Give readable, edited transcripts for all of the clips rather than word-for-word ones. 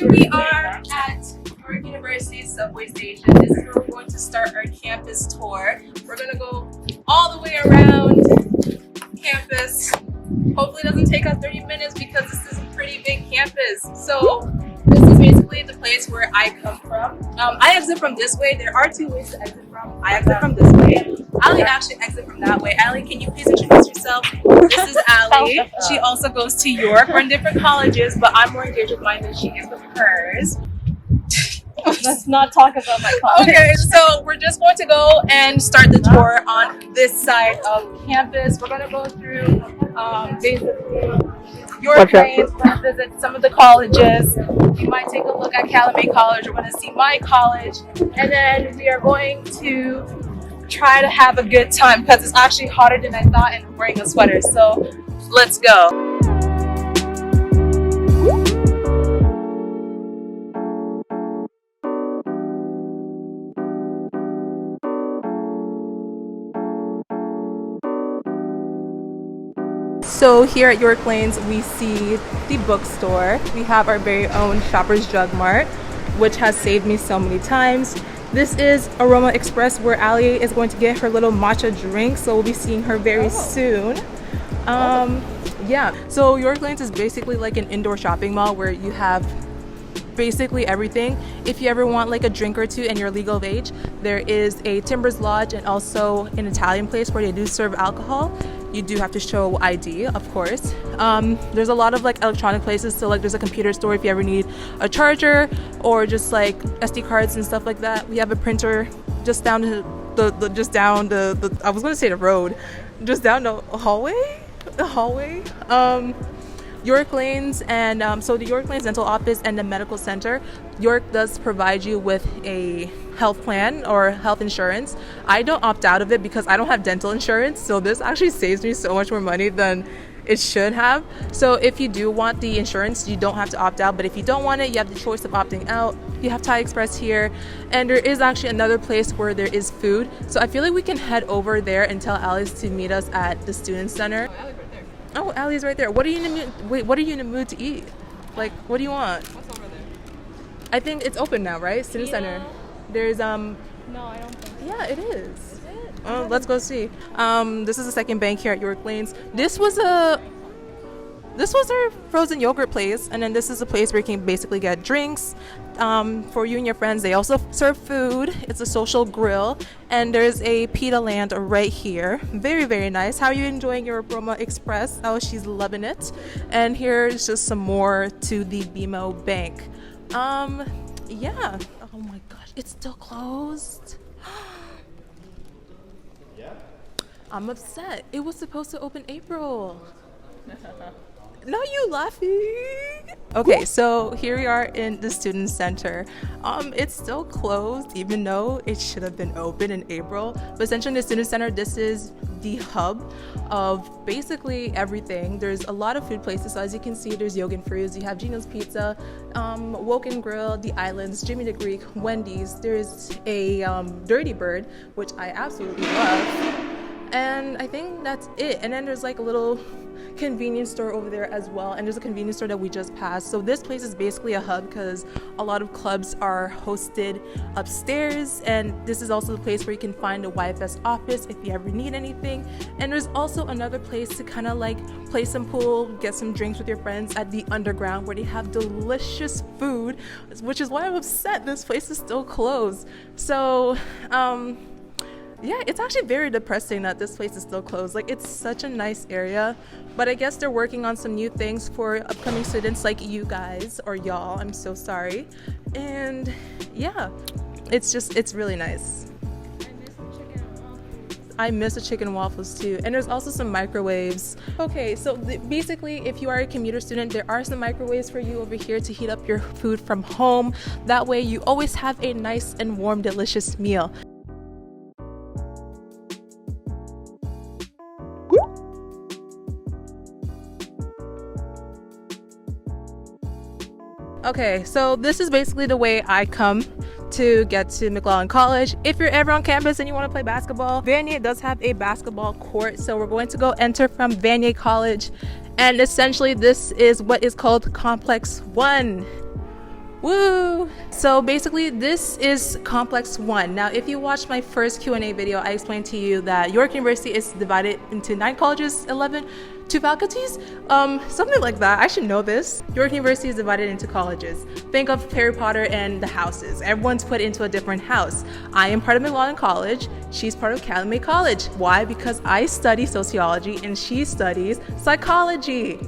We are at York University's subway station. This is where we're going to start our campus tour. We're going to go all the way around campus. Hopefully it doesn't take us 30 minutes because this is a pretty big campus. So this is basically the place where I come from. I exit from this way. There are two ways to exit from. I exit from this way. Ali actually exit from that way. Ali, can you please introduce yourself? This is Ali. She also goes to York. We're in different colleges, but I'm more engaged with mine than she is with hers. Let's not talk about my college. Okay, so we're just going to go and start the tour on this side of campus. We're going to go through basically York Lanes. We're going to visit some of the colleges. We might take a look at Calumet College. We're going to see my college. And then we are going to try to have a good time because it's actually hotter than I thought and I'm wearing a sweater. So let's go. So here at York Lanes, we see the bookstore. We have our very own Shoppers Drug Mart, which has saved me so many times. This is Aroma Express, where Ali is going to get her little matcha drink, so we'll be seeing her very soon. Yeah, so York Lanes is basically like an indoor shopping mall where you have basically everything. If you ever want like a drink or two and you're legal of age, there is a Timbers Lodge and also an Italian place where they do serve alcohol. You do have to show ID, of course. There's a lot of like electronic places, so like there's a computer store if you ever need a charger or just like SD cards and stuff like that. We have a printer just down the I was gonna say the road, just down the hallway. York Lanes and so the York Lanes Dental Office and the Medical Center, York does provide you with a health plan or health insurance. I don't opt out of it because I don't have dental insurance, so this actually saves me so much more money than it should have. So if you do want the insurance, you don't have to opt out, but if you don't want it, you have the choice of opting out. You have Thai Express here, and there is actually another place where there is food, so I feel like we can head over there and tell Alice to meet us at the Student Center. Oh, Allie's right there. What are you in the mood? Wait, what are you in the mood to eat? Like, what do you want? What's over there? I think it's open now, right? Student Center. There's No, I don't think so. Yeah, it is. Is it? Oh, let's go see. This is the second bank here at York Lanes. This was our frozen yogurt place, and then this is a place where you can basically get drinks for you and your friends. They also serve food. It's a social grill, and there's a pita land right here. Very, very nice. How are you enjoying your Aroma Express? Oh, she's loving it. And here's just some more to the BMO Bank. Yeah. Oh my gosh, it's still closed. Yeah. I'm upset. It was supposed to open April. No, you laughing. Okay, so here we are in the Student Center. It's still closed, even though it should have been open in April. But essentially in the Student Center, this is the hub of basically everything. There's a lot of food places. So as you can see, there's Yogan Fruits, you have Gino's Pizza, Woken Grill, The Islands, Jimmy the Greek, Wendy's. There's a Dirty Bird, which I absolutely love. And I think that's it. And then there's like a little convenience store over there as well, and there's a convenience store that we just passed. So this place is basically a hub because a lot of clubs are hosted upstairs, and this is also the place where you can find a YFS office if you ever need anything. And there's also another place to kind of like play some pool, get some drinks with your friends at the underground, where they have delicious food, which is why I'm upset this place is still closed. So yeah, it's actually very depressing that this place is still closed. Like, it's such a nice area, but I guess they're working on some new things for upcoming students like you guys, or y'all, I'm so sorry. And yeah, it's really nice. I miss the chicken and waffles too. And there's also some microwaves. Okay, so basically, if you are a commuter student, there are some microwaves for you over here to heat up your food from home. That way you always have a nice and warm, delicious meal. Okay, so this is basically the way I come to get to McLaughlin College. If you're ever on campus and you want to play basketball, Vanier does have a basketball court, so we're going to go enter from Vanier College, and essentially this is what is called Complex 1. Woo! So basically this is complex 1. Now if you watched my first Q&A video, I explained to you that York University is divided into 9 colleges, 11, 2 faculties, something like that. I should know this. York University is divided into colleges. Think of Harry Potter and the houses. Everyone's put into a different house. I am part of McLaughlin College. She's part of Calumet College. Why? Because I study sociology and she studies psychology.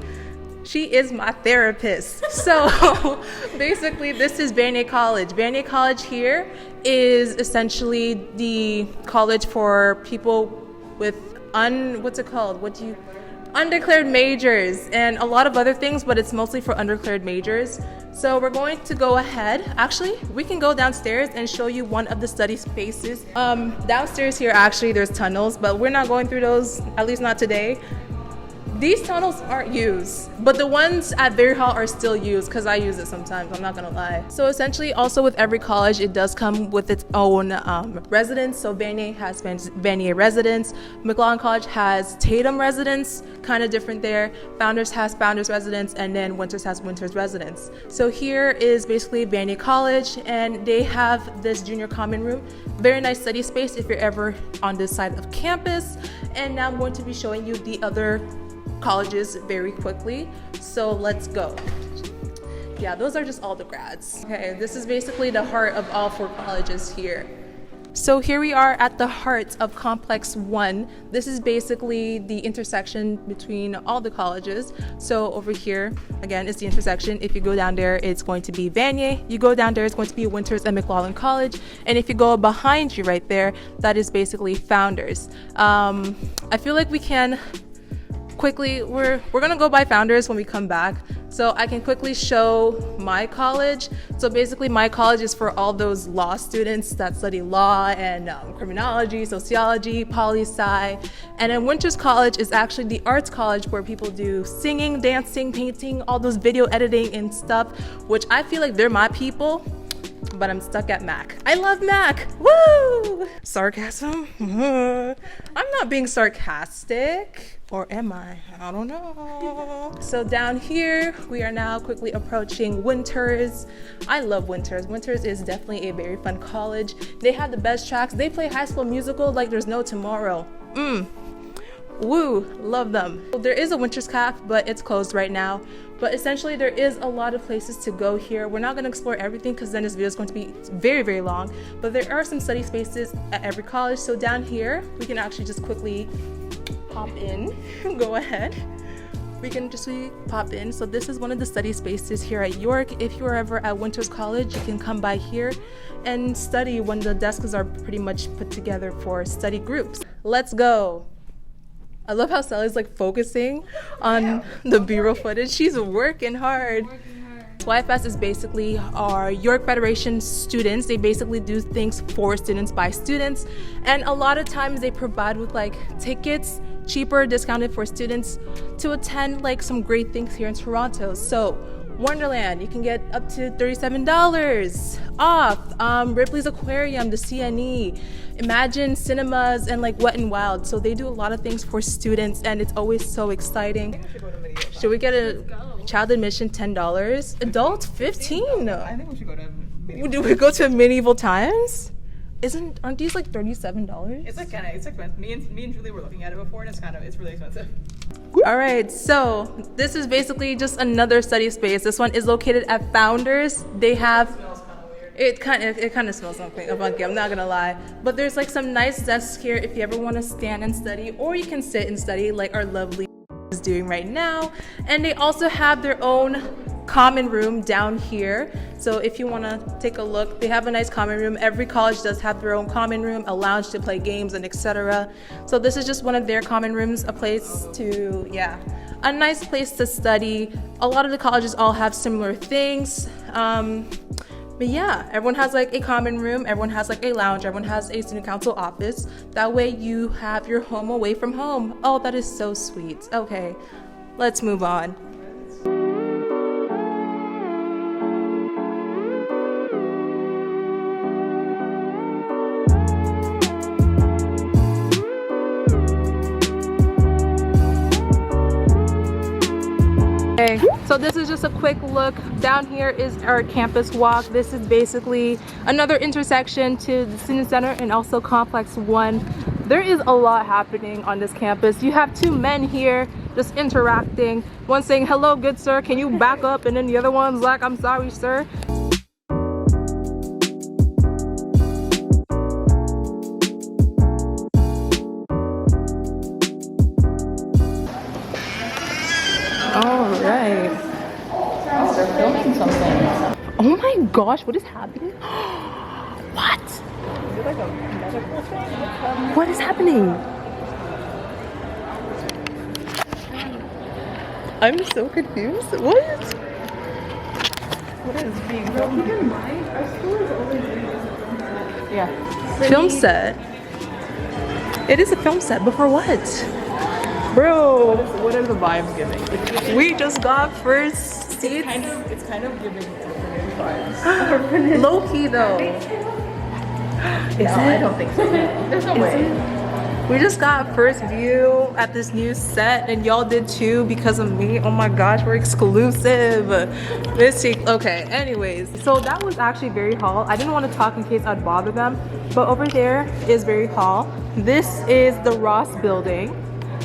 She is my therapist. So basically this is Vanier College. Vanier College here is essentially the college for people with undeclared majors and a lot of other things, but it's mostly for undeclared majors. So we're going to go ahead. Actually, we can go downstairs and show you one of the study spaces. Downstairs here, actually, there's tunnels, but we're not going through those, at least not today. These tunnels aren't used, but the ones at Vari Hall are still used because I use it sometimes, I'm not gonna lie. So essentially also with every college, it does come with its own residence. So Vanier has Vanier residence, McLaughlin College has Tatum residence, kind of different there. Founders has Founders residence, and then Winters has Winters residence. So here is basically Vanier College, and they have this junior common room. Very nice study space if you're ever on this side of campus. And now I'm going to be showing you the other colleges very quickly, so let's go. Yeah, those are just all the grads. Okay, this is basically the heart of all 4 colleges here. So here we are at the heart of complex 1. This is basically the intersection between all the colleges. So over here, again, is the intersection. If you go down there, it's going to be Vanier. You go down there, it's going to be Winters and McLaughlin College. And if you go behind you right there, that is basically Founders. I feel like we can quickly, we're gonna go by Founders when we come back, so I can quickly show my college. So basically my college is for all those law students that study law and criminology, sociology, poli-sci. And then Winters College is actually the arts college where people do singing, dancing, painting, all those video editing and stuff, which I feel like they're my people, but I'm stuck at Mac. I love Mac, woo! Sarcasm? I'm not being sarcastic. Or am I? I don't know. So down here, we are now quickly approaching Winters. I love Winters. Winters is definitely a very fun college. They have the best tracks. They play High School Musical like there's no tomorrow. Woo, love them. There is a Winters Cafe, but it's closed right now. But essentially there is a lot of places to go here. We're not gonna explore everything because then this video is going to be very, very long. But there are some study spaces at every college. So down here, we can actually just quickly pop in. Go ahead. We can just pop in. So this is one of the study spaces here at York. If you're ever at Winters College, you can come by here and study when the desks are pretty much put together for study groups. Let's go. I love how Sally's like focusing on the B-roll footage. She's working hard. YFS is basically our York Federation students. They basically do things for students by students. And a lot of times they provide with like tickets, cheaper, discounted for students to attend like some great things here in Toronto. So Wonderland, you can get up to $37 off. Ripley's Aquarium, the CNE, Imagine Cinemas, and like Wet n Wild. So they do a lot of things for students and it's always so exciting. Should we get a child admission $10? Adult $15? I think we should go to medieval. Do we go to Medieval Times? Aren't these like $37? It's like it's expensive. Me and Julie were looking at it before and it's really expensive. All right, so this is basically just another study space. This one is located at Founders. They have it kind of smells funky, I'm not gonna lie. But there's like some nice desks here if you ever want to stand and study, or you can sit and study like our lovely is doing right now. And they also have their own common room down here. So if you want to take a look, they have a nice common room. Every college does have their own common room, a lounge to play games and etc. So this is just one of their common rooms, a place to, a nice place to study. A lot of the colleges all have similar things. But yeah, everyone has like a common room, everyone has like a lounge, everyone has a student council office. That way you have your home away from home. Oh, that is so sweet. Okay, let's move on. Okay, So this is just a quick look. Down here is our campus walk. This is basically another intersection to the student center and also complex 1. There is a lot happening on this campus. You have 2 men here just interacting. One saying, "Hello, good sir, can you back up?" And then the other one's like, "I'm sorry, sir." All right. Oh, they're filming something. Oh my gosh, what is happening? What? Is it like a medical thing? What is happening? I'm so confused. What? What is being filmed? Keep in mind, our school is always doing this. Yeah. Film set. It is a film set, but for what? Bro, What are the vibes giving? we just got first seats. It's kind of giving orphanage vibes. Low key though. Is No, I don't think so. There's no way. We just got first view at this new set and y'all did too because of me. Oh my gosh, we're exclusive. Okay, anyways. So that was actually Vari Hall. I didn't want to talk in case I'd bother them, but over there is Vari Hall. This is the Ross building.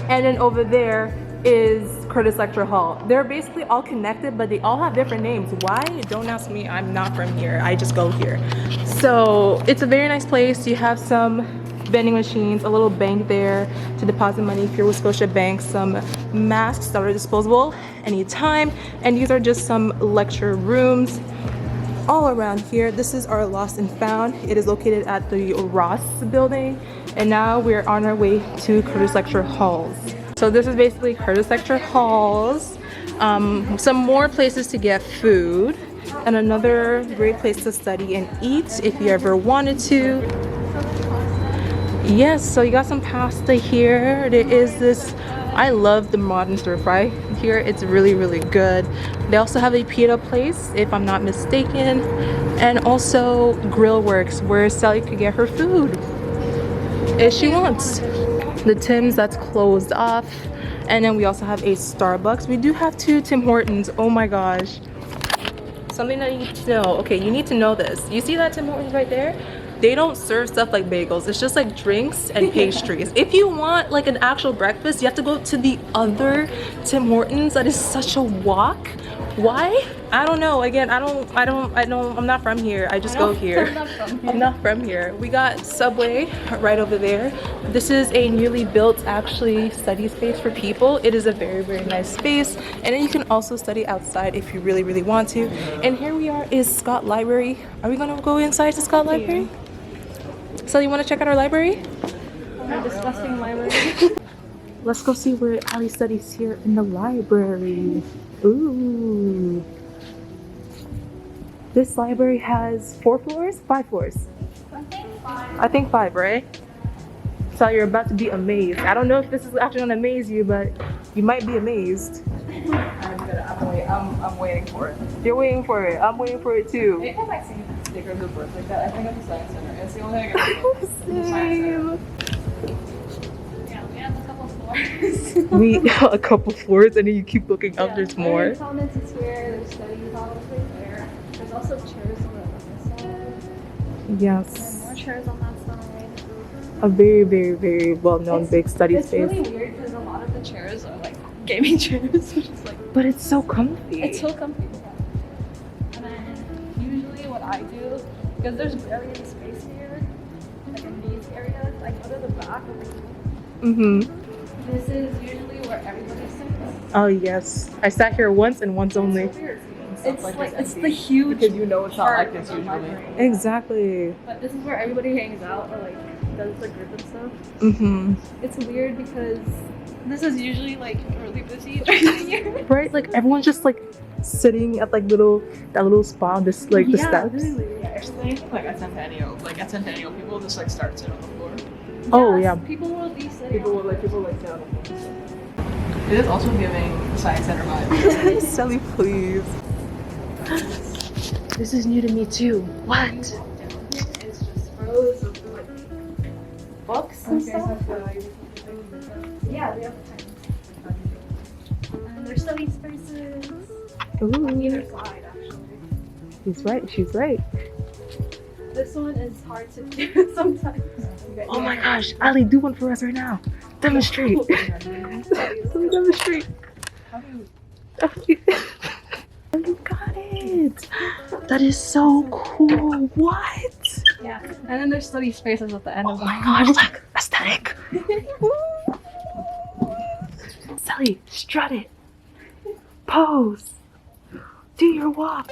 And then over there is Curtis Lecture Hall. They're basically all connected, but they all have different names. Why? Don't ask me. I'm not from here. I just go here. So it's a very nice place. You have some vending machines, a little bank there to deposit money if you're with Scotia Bank, some masks that are disposable anytime. And these are just some lecture rooms all around here. This is our Lost and Found. It is located at the Ross building. And now we're on our way to Curtis Lecture Halls. So this is basically Curtis Lecture Halls. Some more places to get food. And another great place to study and eat if you ever wanted to. Yes, so you got some pasta here. There is this, I love the modern stir fry here. It's really, really good. They also have a pita place, if I'm not mistaken. And also Grill Works, where Sally could get her food if she wants. The Tim's, that's closed off. And then we also have a Starbucks. We do have 2 Tim Hortons. Oh my gosh. Something that you need to know. Okay, you need to know this. You see that Tim Hortons right there? They don't serve stuff like bagels. It's just like drinks and pastries. If you want like an actual breakfast, you have to go to the other Tim Hortons. That is such a walk. Why? I don't know. Again, I'm not from here. I just go here. I'm not from here. We got Subway right over there. This is a newly built actually study space for people. It is a very, very nice space. And then you can also study outside if you really, really want to. And here we are is Scott Library. Are we gonna go inside to Scott Library? So you want to check out our library? Our disgusting library. Let's go see where Ali studies here in the library. Ooh. This library has 4 floors? 5 floors? I think 5, right? So you're about to be amazed. I don't know if this is actually gonna amaze you, but you might be amazed. I'm waiting for it. You're waiting for it. I'm waiting for it too. Anytime I see stickers of birth like that, I think of the Science Center. It's the only thing I can think of. The Science Center. Yeah, we have a couple floors. A couple floors, and then you keep looking up. There's more. There's comments is here. There's study halls right there. There's also chairs on this side. Yes. And more chairs on that side. A very, very, very well-known big study It's space. really weird because a lot of the chairs are like gaming chairs, which is like. But it's so comfy. It's so comfy. And then usually what I do, because there's barely any space here, like in these areas, I go to the back of the room. This is usually where everybody sits. Oh yes, I sat here once and once only. It's like it's the huge Because you know it's not like part this of the usually. library. Exactly. But this is where everybody hangs out or like does the group and stuff. It's weird because this is usually like really busy during the year. Right, like everyone's just like sitting at like that little spot on this like the steps. Really. Yeah, actually, like at Centennial, people just like start sitting on the floor. Oh yeah. People will be sitting. People sit on the floor. It is also giving Science Center vibes. Sally, please. This is new to me too. What? It's just rows of like books and stuff. Yeah, we have time. And there's study spaces. On either Ooh, side, actually. she's right. She's right. This one is hard to do sometimes. Oh my gosh, Ali, do one for us right now. Demonstrate. Demonstrate. Oh, you got it. That is so cool. What? Yeah, and then there's study spaces at the end Oh of the my gosh, look, aesthetic. Sally, strut it. Pose. Do your walk.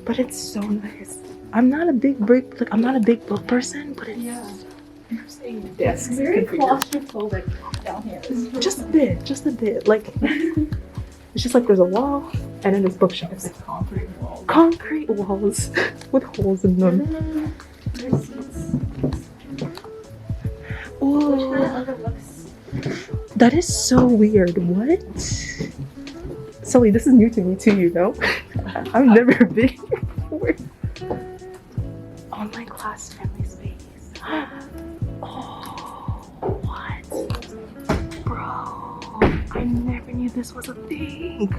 But it's so nice. I'm not a big book person, but it's interesting. It's very claustrophobic down here. Just a bit. Like it's just like there's a wall and then there's bookshelves. It's concrete walls. Concrete walls with holes in them. There's seats. Which Ooh, kind of overlooks. that is so weird. What? Sully, this is new to me too, you know? I've never been here before. Online class family space. Oh, what? Bro, I never knew this was a thing.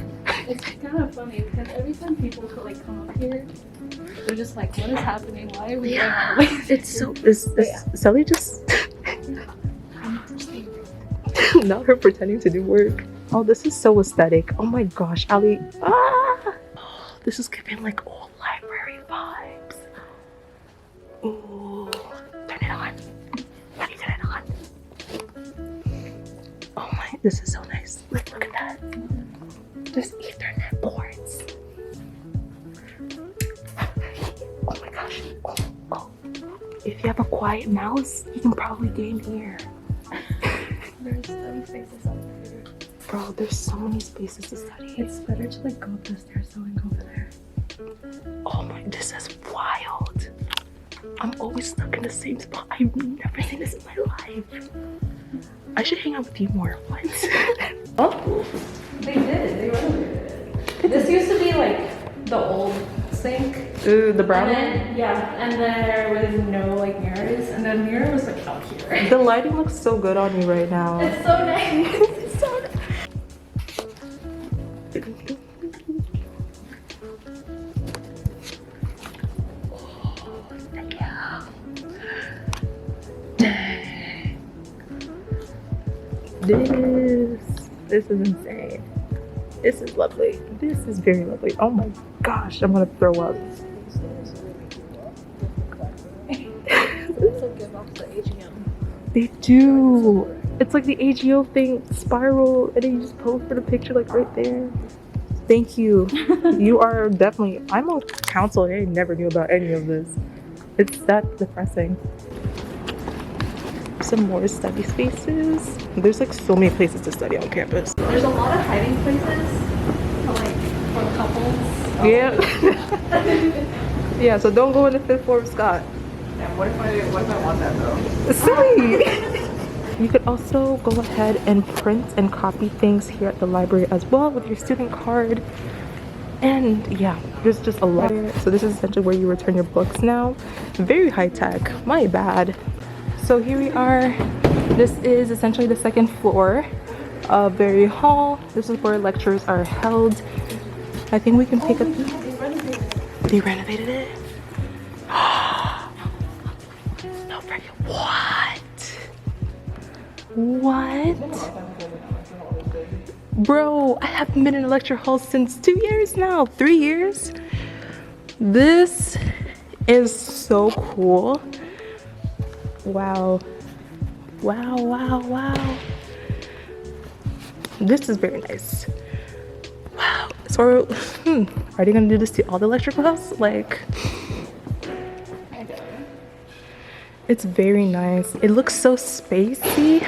It's kind of funny because every time people could like come up here, they're just like, "What is happening? Why are we going all the way?" It's so, is Sully just... Not her pretending to do work. Oh, this is so aesthetic. Oh my gosh, Ali. Ah! Oh, this is giving like old library vibes. Ooh, turn it on. Let me turn it on. Oh my, this is so nice. Like, look at that. There's Ethernet ports. Oh my gosh. Oh. If you have a quiet mouse, you can probably game here. There's study spaces up here. Bro, there's so many spaces to study. It's better to like go up the stairs than go over there. Oh my, this is wild. I'm always stuck in the same spot. I've never seen this in my life. I should hang out with you more. What? Oh, They did. They renovated it. This used to be like the old sink. ooh, the brown And one? then, yeah, and there was no like mirrors, and the mirror was like out here. The lighting looks so good on you right now. It's so nice. It's so nice. Yeah. Dang. This is insane. This is lovely. This is very lovely. Oh my gosh, I'm gonna throw up. Also give off the AGM. They do. It's like the AGO thing, spiral, and then you just pose for the picture like right there. Thank you. You are definitely, I'm a counselor. I never knew about any of this. It's that depressing. Some more study spaces. There's like so many places to study on campus. There's a lot of hiding places for like for couples. Yeah. Yeah, so don't go in the fifth floor of Scott. And what if I want that though? Silly! You could also go ahead and print and copy things here at the library as well with your student card. And yeah, there's just a lot. So this is essentially where you return your books now. Very high tech, my bad. So here we are. This is essentially the second floor of Vari Hall. This is where lectures are held. I think we can take a peek. They renovated it? No freaking what? What? Bro, I haven't been in a lecture hall since 2 years now, 3 years. This is so cool. Wow. Wow, wow, wow. This is very nice. Wow. So are they gonna do this to all the lecture class? Like, it's very nice. It looks so spacey.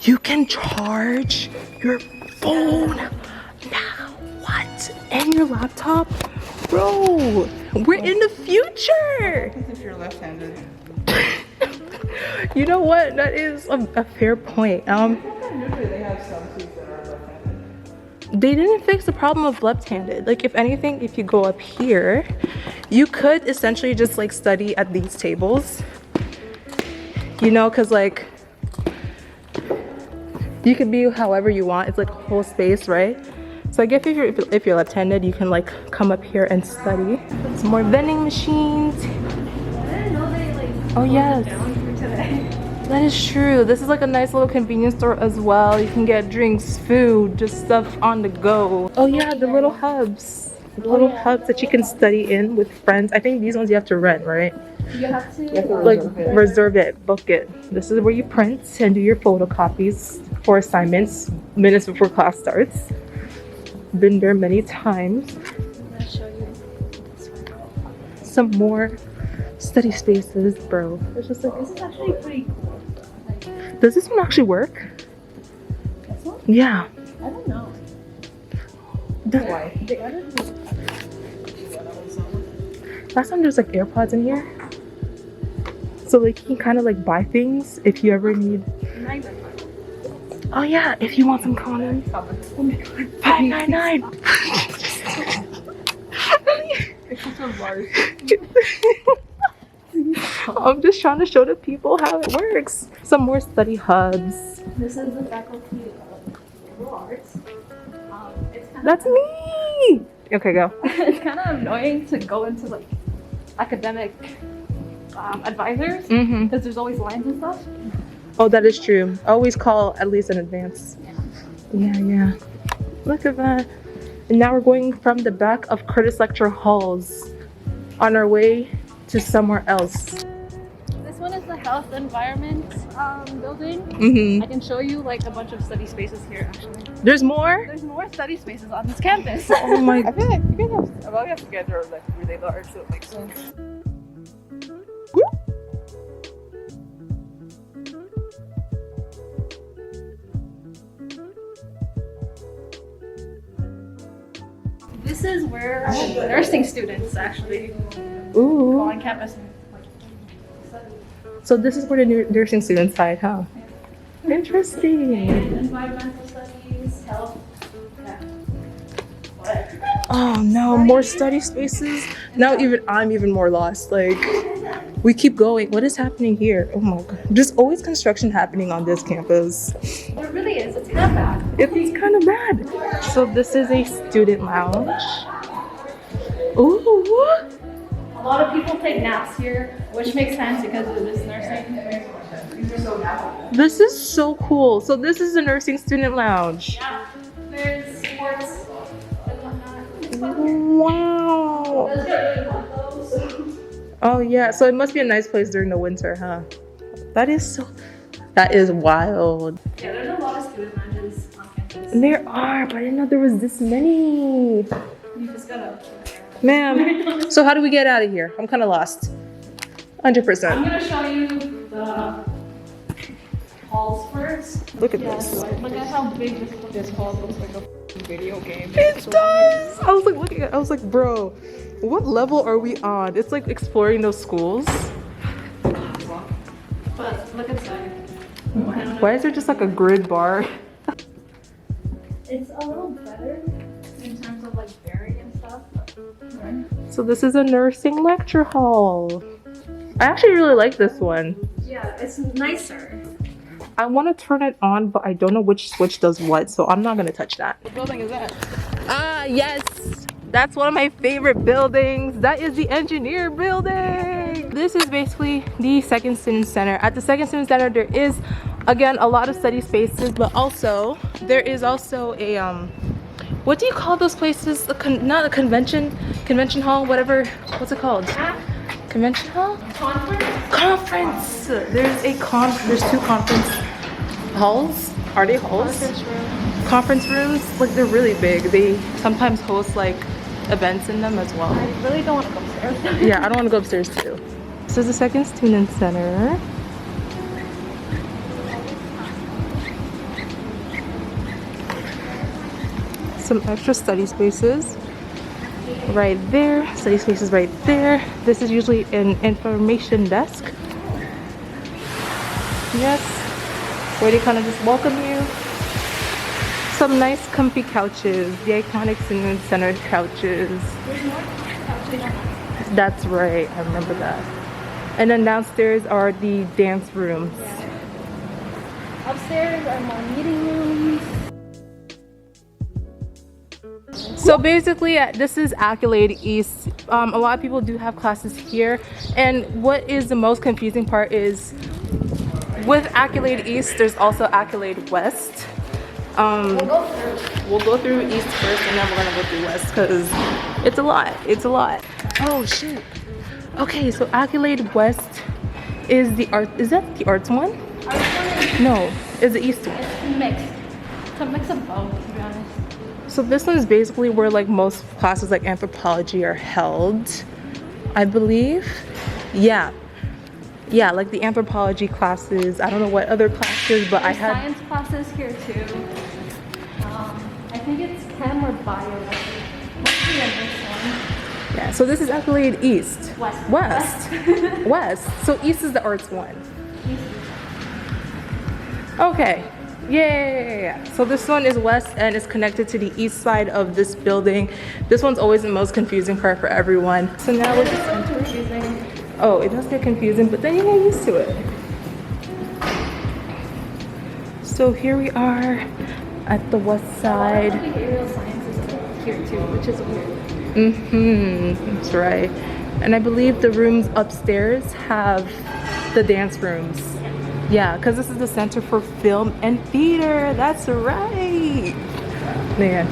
You can charge your phone now. What? And your laptop? Bro, we're in the future. If you're left-handed. You know what? That is a fair point. Usually they have some seats that are left-handed. They didn't fix the problem of left-handed. Like, if anything, if you go up here, you could essentially just like study at these tables. You know, because like You can be however you want. It's like a whole space, right? So I guess if you're attended, you can like come up here and study. Some more vending machines. I didn't know they like Oh yes, down for today. that is true. This is like a nice little convenience store as well. You can get drinks, food, just stuff on the go. Oh yeah, the little hubs. The little hubs that you can study in with friends. I think these ones you have to rent, right? You have to Like reserve it, book it. This is where you print and do your photocopies for assignments minutes before class starts. Been there many times. I'll show you. Some more study spaces, bro. It's just like, This is actually pretty cool. does this one actually work? This one? Yeah. I don't know. Why? They added this. Last time there's like AirPods in here. So like you can kind of like buy things if you ever need. Oh yeah, if you want some condoms. Oh my god. $5.99. I'm just trying to show the people how it works. Some more study hubs. This is the faculty of liberal arts. It's kind That's me. Okay, go. it's kind of annoying to go into like academic advisors Mm-hmm. because there's always lines and stuff. Oh, that is true. Always call at least in advance. Yeah. Look at that. And now we're going from the back of Curtis Lecture Halls on our way to somewhere else. This one is the health environment building. Mm-hmm. I can show you like a bunch of study spaces here actually. There's more? There's more study spaces on this campus. Oh my I feel like you guys have, well, you have together like really large, so it makes sense. This is where nursing students actually go Ooh. on campus and study. So this is where the nursing students hide, huh? Interesting. Environmental studies, health. Yeah. What? Oh no, more study spaces. Now I'm even more lost. Like we keep going. What is happening here? Oh my god. There's always construction happening on this campus. It really is. It's kind of bad. It's kind of bad. So this is a student lounge. Ooh. A lot of people take naps here, which makes sense because it is nursing. This is so cool. So this is a nursing student lounge. Yeah. There's sports and whatnot. Wow. It does get really hot though, so. Oh yeah. So it must be a nice place during the winter, huh? That is wild. Yeah, there's a lot of student lounges on campus. There are, but I didn't know there was this many. You just gotta. Ma'am, so how do we get out of here? I'm kind of lost. 100%. I'm gonna show you the halls first. Look at this. Look at how big this hall looks like. Video game. It does. I was like looking at. I was like, bro, what level are we on? It's like exploring those schools. But look inside. Why is there just like a grid bar? It's a little better in terms of like bearing and stuff. So this is a nursing lecture hall. I actually really like this one. Yeah, it's nicer. I want to turn it on, but I don't know which switch does what, so I'm not gonna touch that. What building is that? Yes, that's one of my favorite buildings. That is the engineer building. This is basically the Second Student Center. At the Second Student Center, there is, again, a lot of study spaces, but also there is also a what do you call those places? Not a convention hall, whatever. What's it called? Convention hall? Conference. There's two conference halls. Are they halls? Conference rooms. Like they're really big. They sometimes host like events in them as well. I really don't want to go upstairs. Yeah, I don't want to go upstairs too. This is the Second Student Center. Some extra study spaces right there. Study spaces right there. This is usually an information desk. Yes, where they kind of just welcome you. Some nice comfy couches, the iconic Student Center couches. That's right, I remember that. And then downstairs are the dance rooms. Upstairs are more meeting rooms. So basically, this is Accolade East. A lot of people do have classes here, and what is the most confusing part is with Accolade East, there's also Accolade West. We'll go through East first, and then we're gonna go through West because it's a lot. It's a lot. Oh shoot. Okay, so Accolade West is the art. Is that the arts one? No, it's the East one. It's mixed. It's a mix of both, to be honest. So this one is basically where like most classes like anthropology are held, I believe. Yeah, like the anthropology classes. I don't know what other classes, but I had science classes here too. I think it's chem or bio. Mostly in this one. Yeah, so this is Accolade East. West. West. So East is the arts one. Okay. Yeah. So this one is West and it's connected to the east side of this building. This one's always the most confusing part for everyone. So now we're just confusing. Oh, it does get confusing, but then you get used to it. So here we are at the west side. Behavioral sciences is here too, which is weird. That's right. And I believe the rooms upstairs have the dance rooms. Yeah, because this is the Center for Film and Theater. That's right. Man,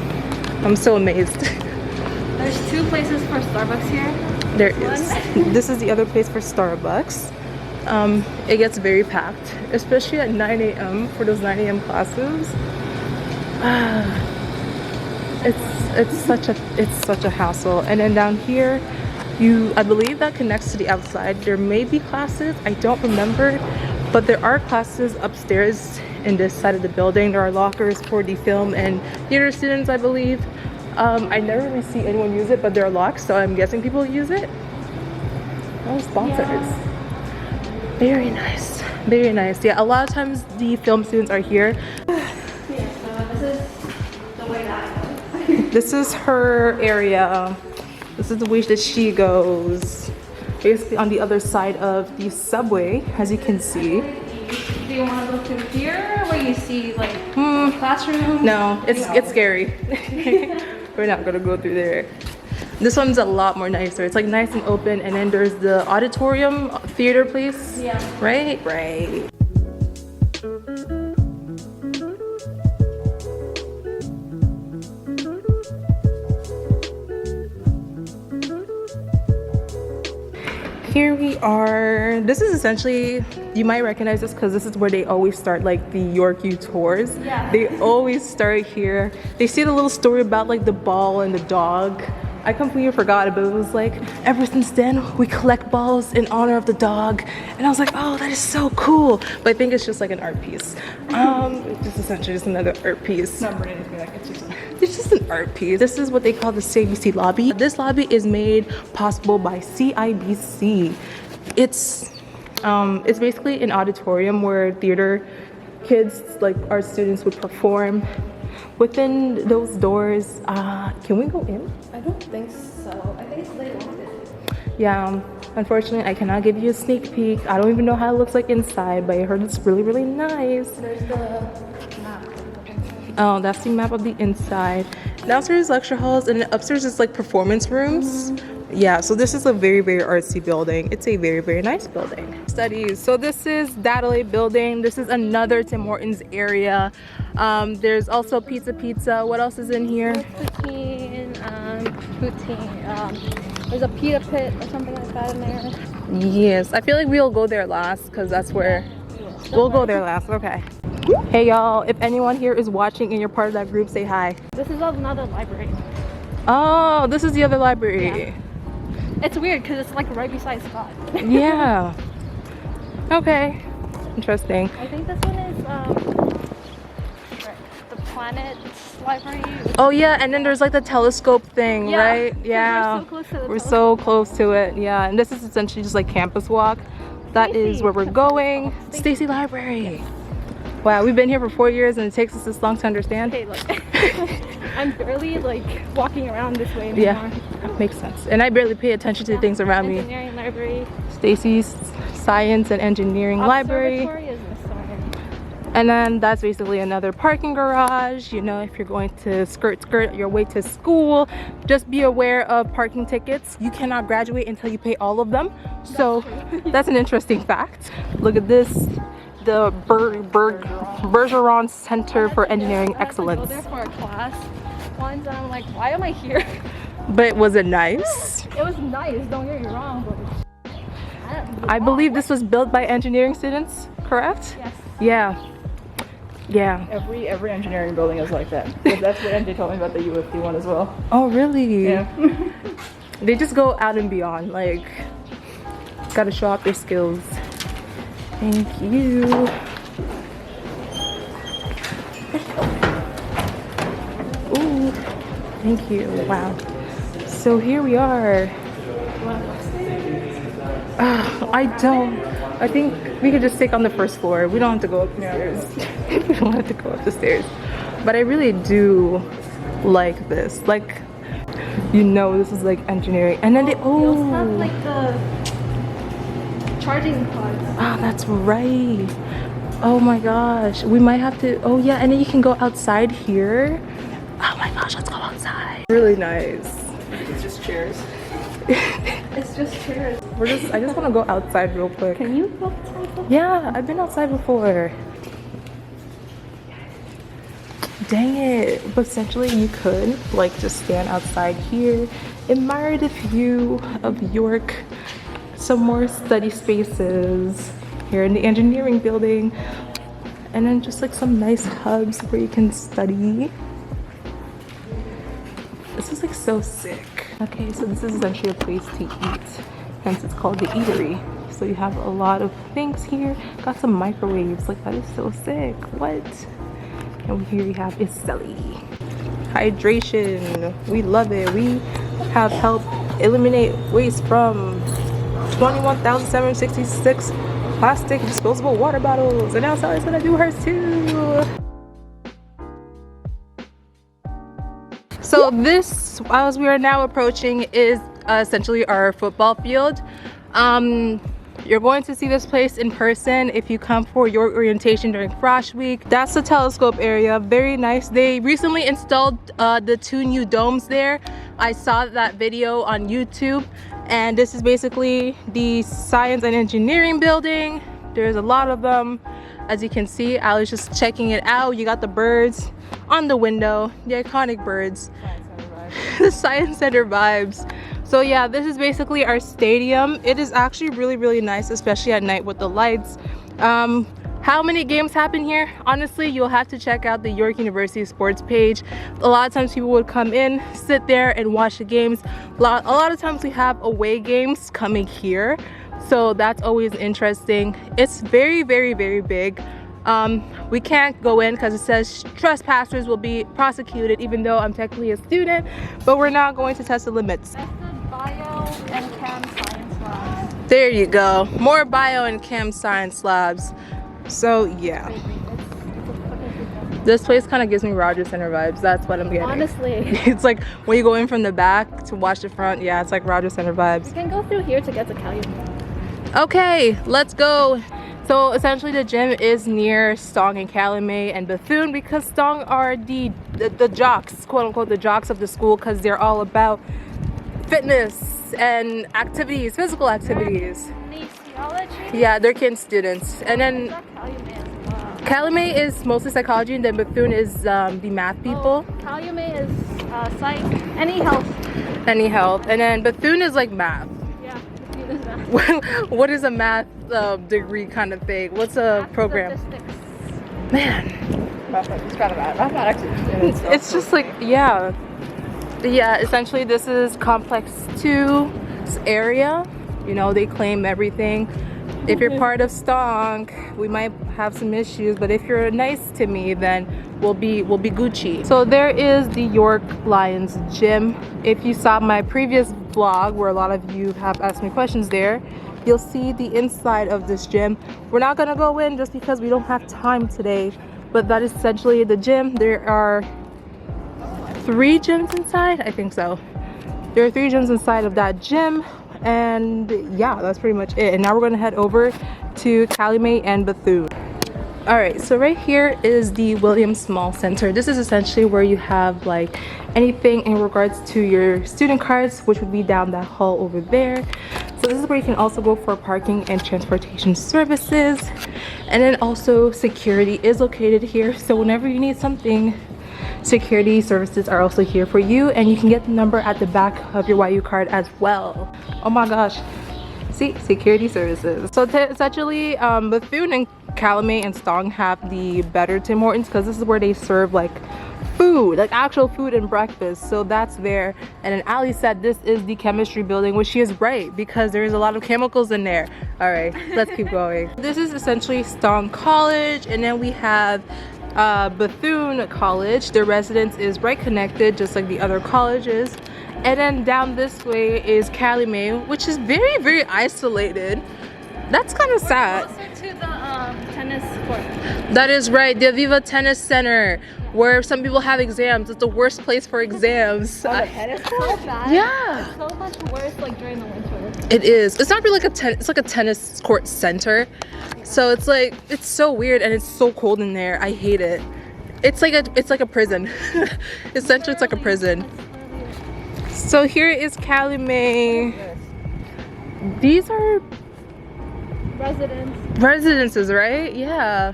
I'm so amazed. There's 2 places for Starbucks here. There is. This is the other place for Starbucks. It gets very packed, especially at 9 a.m. for those 9 a.m. classes. It's such a hassle. And then down here, I believe that connects to the outside. There may be classes, I don't remember, but there are classes upstairs in this side of the building. There are lockers for the film and theater students, I believe. I never really see anyone use it, but they're locked, so I'm guessing people use it. No sponsors. Yeah. Very nice. Very nice. Yeah, a lot of times the film students are here. Yeah, so this is the way that I go. This is her area. This is the way that she goes. Basically on the other side of the subway, as you can see. Do you want to go through here where you see like classrooms? No, it's scary. We're not gonna go through there. This one's a lot more nicer. It's like nice and open, and then there's the auditorium theater place. Yeah. Right? Right. Here we are. This is essentially, you might recognize this because this is where they always start like the York U tours. Yeah. They always start here. They say the little story about like the ball and the dog. I completely forgot it, but it was like, ever since then, we collect balls in honor of the dog. And I was like, oh, that is so cool. But I think it's just like an art piece. It's just essentially just another art piece. It's just an art piece. This is what they call the CIBC lobby. This lobby is made possible by CIBC. It's basically an auditorium where theater kids, like our students, would perform. Within those doors, can we go in? I don't think so. I think they locked it. Yeah, unfortunately, I cannot give you a sneak peek. I don't even know how it looks like inside, but I heard it's really, really nice. There's the map. Oh, that's the map of the inside. Downstairs lecture halls, and upstairs is like performance rooms. Yeah, so this is a very, very artsy building. It's a very, very nice building. Studies. So this is Dahdaleh building. This is another Tim Hortons area. There's also Pizza. What else is in here? Poutine. There's a pita pit or something like that in there. Yes, I feel like we'll go there last because that's where we'll go there last. Okay. Hey y'all, if anyone here is watching and you're part of that group, say hi. This is another library. Oh, this is the other library. Yeah. It's weird because it's like right beside Scott. Yeah. Okay. Interesting. I think this one is the Planets Library. Oh yeah, and then there's like the telescope thing, Yeah, right? Yeah. We're so close We're so close to the to it. Yeah, and this is essentially just like campus walk. That is where we're going. Stacy Library. Wow, we've been here for 4 years and it takes us this long to understand. Okay, look. I'm barely like walking around this way anymore. Yeah, that makes sense. And I barely pay attention to the things around me. Engineering library. Stacy's Science and Engineering Library. Observatory is this one. And then that's basically another parking garage. You know, if you're going to skirt your way to school, just be aware of parking tickets. You cannot graduate until you pay all of them. So that's an interesting fact. Look at this, the Bergeron Center for Engineering Excellence. I go there for a class once and I'm like, why am I here? But was it nice? It was nice, don't get me wrong, but I believe this was built by engineering students, correct? yes. Yeah. Yeah. Every engineering building is like that. That's what MJ told me about the U of T one as well. Oh, really? Yeah. They just go out and beyond, like, gotta show off their skills. Thank you. Ooh, thank you. Wow. So here we are. I think we could just stick on the first floor. We don't have to go up the stairs. We don't have to go up the stairs. But I really do like this. Like, you know, this is like engineering. And then they also have like the charging pods. Ah, that's right. Oh my gosh. We might have to, oh yeah, and then you can go outside here. Oh my gosh, let's go outside. Really nice. It's just chairs. It's just chairs. I just want to go outside real quick. Can you go outside? Yeah, I've been outside before. Dang it. But essentially you could like just stand outside here, admire the view of York, some more study spaces here in the engineering building, and then just like some nice hubs where you can study. This is like so sick. Okay, so this is essentially a place to eat, hence it's called the eatery. So you have a lot of things here. Got some microwaves, like that is so sick. What? And here we have Iseli. Hydration, we love it. We have helped eliminate waste from 21,766 plastic disposable water bottles, and now Sally's gonna do hers too. So this, as we are now approaching, is essentially our football field. You're going to see this place in person if you come for your orientation during Frosh Week. That's the telescope area, very nice. They recently installed the 2 new domes there. I saw that video on YouTube, and this is basically the science and engineering building. There's a lot of them. As you can see, I was just checking it out. You got the birds on the window, the iconic birds. The Science Center vibes. So yeah, this is basically our stadium. It is actually really nice, especially at night with the lights. How many games happen here? Honestly, you'll have to check out the York University sports page. A lot of times people would come in, sit there and watch the games. A lot of times we have away games coming here, so that's always interesting. It's very big. We can't go in because it says trespassers will be prosecuted, even though I'm technically a student, but we're not going to test the limits. Bio and chem science labs. There you go, more bio and chem science labs. So yeah, this place kind of gives me Rogers Center vibes. That's what I'm getting. Honestly, it's like when you go in from the back to watch the front, yeah, it's like Rogers Center vibes. you can go through here to get to Calumet. Okay, let's go. So essentially the gym is near Stong and Calumet and Bethune, because Stong are the jocks, quote unquote, the jocks of the school, because they're all about fitness and activities, physical activities. Kinesiology? Yeah, they're kin students. And then Calumet as well. Calumet is mostly psychology, and then Bethune is the math people. Oh, Calumet is psych, any health. Any health. And then Bethune is like math. Yeah, Bethune is math. What is a math degree kind of thing? What's a program? Statistics. Man. It's kind of bad. Mathematics. It's just like, yeah, essentially this is complex 2 area. You know, they claim everything. If you're part of Stong, we might have some issues, but if you're nice to me, then we'll be Gucci. So there is the York Lions gym. If you saw my previous vlog, where a lot of you have asked me questions there, you'll see the inside of this gym. We're not gonna go in just because we don't have time today, but that is essentially the gym. There are 3 gyms inside, I think so. There are 3 gyms inside of that gym, and yeah, that's pretty much it. And now we're gonna head over to Calumet and Bethune. All right, so right here is the William Small Center. This is essentially where you have like anything in regards to your student cards, which would be down that hall over there. So this is where you can also go for parking and transportation services. And then also security is located here. So whenever you need something, security services are also here for you, and you can get the number at the back of your YU card as well. Oh my gosh. See, security services. So essentially, Bethune and Calumet and Stong have the better Tim Hortons because this is where they serve like food, like actual food and breakfast. So that's there. And then Ali said this is the chemistry building, which she is right because there's a lot of chemicals in there. All right, let's keep going. This is essentially Stong College, and then we have Bethune College. Their residence is right connected, just like the other colleges. And then down this way is Calumet, which is very, very isolated. That's kind of sad. Closer to the tennis court. That is right, the Aviva Tennis Center, where some people have exams. It's the worst place for exams. Tennis court? So bad. Yeah. It's so much worse like during the winter. It is. It's not really like it's like a tennis court center. So it's like, it's so weird and it's so cold in there. I hate it. It's like a prison. Essentially, it's like a prison. So here is Calumet. These are residences, right? Yeah.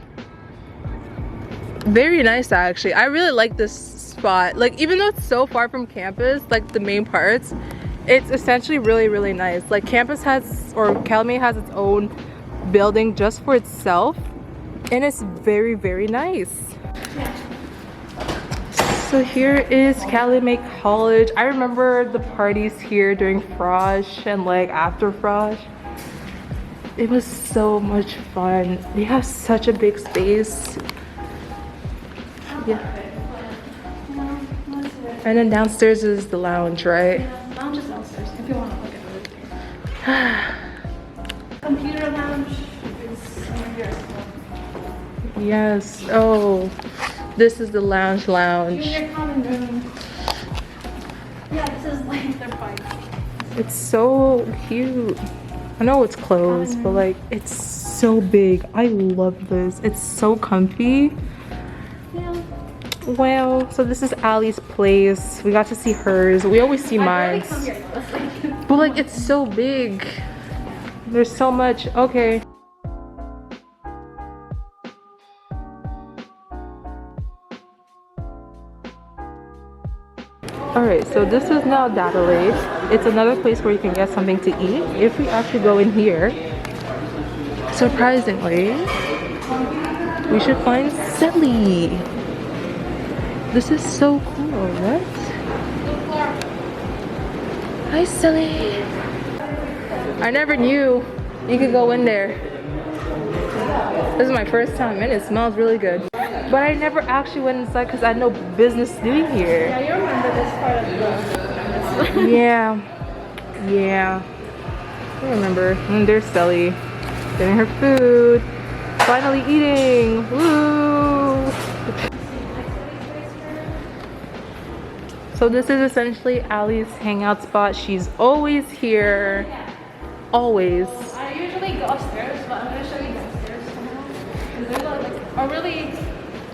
Very nice actually. I really like this spot. Like even though it's so far from campus, like the main parts, it's essentially really, really nice. Like campus has, or Calumet has its own building just for itself, and it's very, very nice. So here is Calumet College. I remember the parties here during Frosh and like after Frosh. It was so much fun. They have such a big space. Yeah. And then downstairs is the lounge, right? Yeah, lounge is downstairs if you want to look at it. Computer lounge is over here as well. Yes. Oh, this is the lounge. Junior common room. Yeah, this is like their bike. It's so cute. I know it's closed, but like it's so big. I love this. It's so comfy. Yeah. Well, so this is Ali's place. We got to see hers. We always see mine. But like it's so big. There's so much. Okay. Alright, so this is now Dahdaleh. It's another place where you can get something to eat. If we actually go in here, surprisingly, we should find Selly. This is so cool. What? Hi, Selly. I never knew you could go in there. This is my first time in. It smells really good. But I never actually went inside because I had no business doing here. Yeah, you remember this part of the Yeah. I remember. And there's Selly getting her food. Finally eating. Woo! So this is essentially Ali's hangout spot. She's always here. Always. I usually go upstairs, but I'm going to show you downstairs somehow. Because there's like a really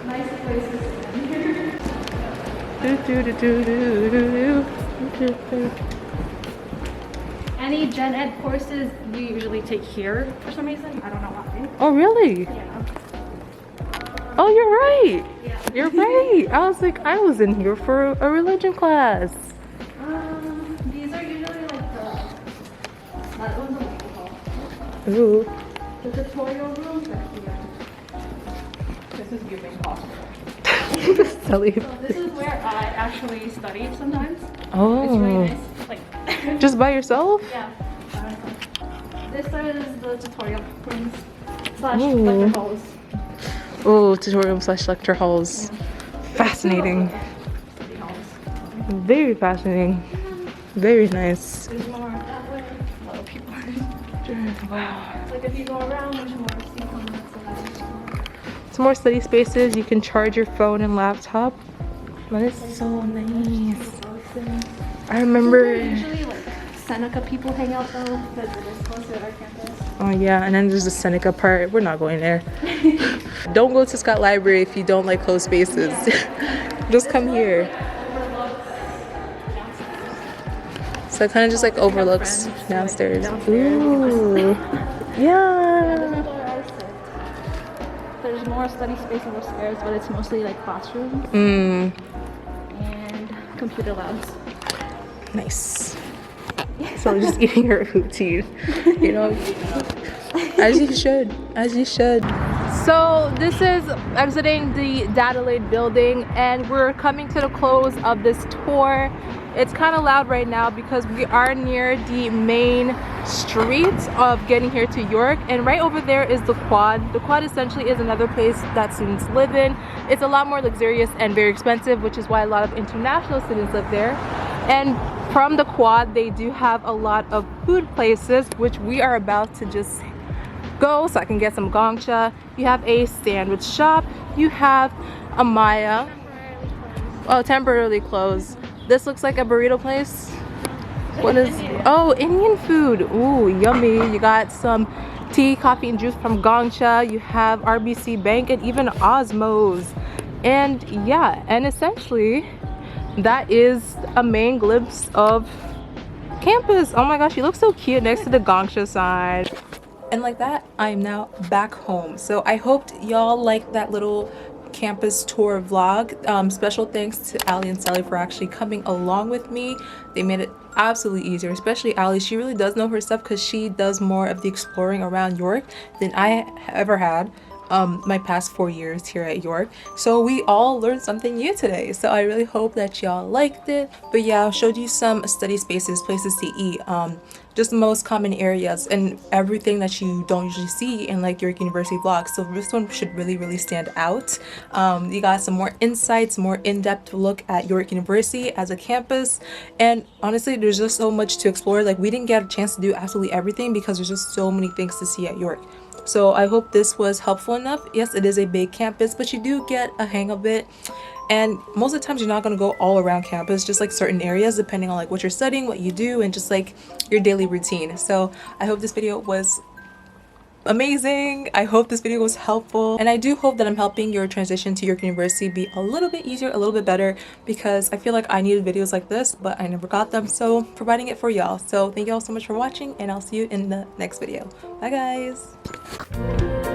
nice places in here. Any gen ed courses you usually take here for some reason. I don't know why. Oh, really? Yeah. Oh, you're right. Yeah. You're right. I was like, I was in here for a religion class. These are usually like that one's a what called. Ooh. The tutorial room. This is giving possible. Selly. So this is where I actually study sometimes. Oh. It's really nice. Like Just by yourself? yeah. This is the tutorial rooms slash Ooh. lecture halls. Oh, tutorial slash lecture halls. Yeah. Fascinating. Study halls. Very fascinating. Very nice. There's more that way. A lot of people. Wow. It's like if you go around, there's more seats on that side. Some more study spaces. You can charge your phone and laptop. That is so nice. I remember. Usually like Seneca people hang out though, because it is close to our campus. Oh yeah, and then there's the Seneca part. We're not going there. Don't go to Scott Library if you don't like closed spaces. Just come here. So it kind of just like overlooks downstairs. Ooh. Yeah. There's more study spaces upstairs, but it's mostly like classrooms Mm. and computer labs. Nice. So we're just eating her routine, you know, as you should, as you should. So this is exiting the Dahdaleh building, and we're coming to the close of this tour. It's kind of loud right now because we are near the main street of getting here to York, and right over there is the quad. The quad essentially is another place that students live in. It's a lot more luxurious and very expensive, which is why a lot of international students live there. And from the quad, they do have a lot of food places, which we are about to just go so I can get some gongcha. You have a sandwich shop. You have a Maya. Oh, temporarily closed. This looks like a burrito place. What is, oh, Indian food. Ooh, yummy. You got some tea, coffee, and juice from Gongcha. You have RBC Bank and even Osmos. And yeah, and essentially that is a main glimpse of campus. Oh my gosh, you look so cute next to the Gongcha sign. And like that, I'm now back home. So I hoped y'all liked that little campus tour vlog. Special thanks to Ali and Sally for actually coming along with me. They made it absolutely easier, especially Ali. She really does know her stuff because she does more of the exploring around York than I ever had my past 4 years here at York. So we all learned something new today, so I really hope that y'all liked it. But yeah, I showed you some study spaces, places to eat, just the most common areas and everything that you don't usually see in like York University vlogs. So this one should really stand out. You got some more insights, more in-depth look at York University as a campus, and honestly there's just so much to explore. Like we didn't get a chance to do absolutely everything because there's just so many things to see at York. So I hope this was helpful enough. Yes, it is a big campus, but you do get a hang of it. And most of the times you're not going to go all around campus, just like certain areas depending on like what you're studying, what you do, and just like your daily routine. So I hope this video was amazing. I hope this video was helpful, and I do hope that I'm helping your transition to York University be a little bit easier, a little bit better, because I feel like I needed videos like this but I never got them, so providing it for y'all. So thank y'all so much for watching, and I'll see you in the next video. Bye guys.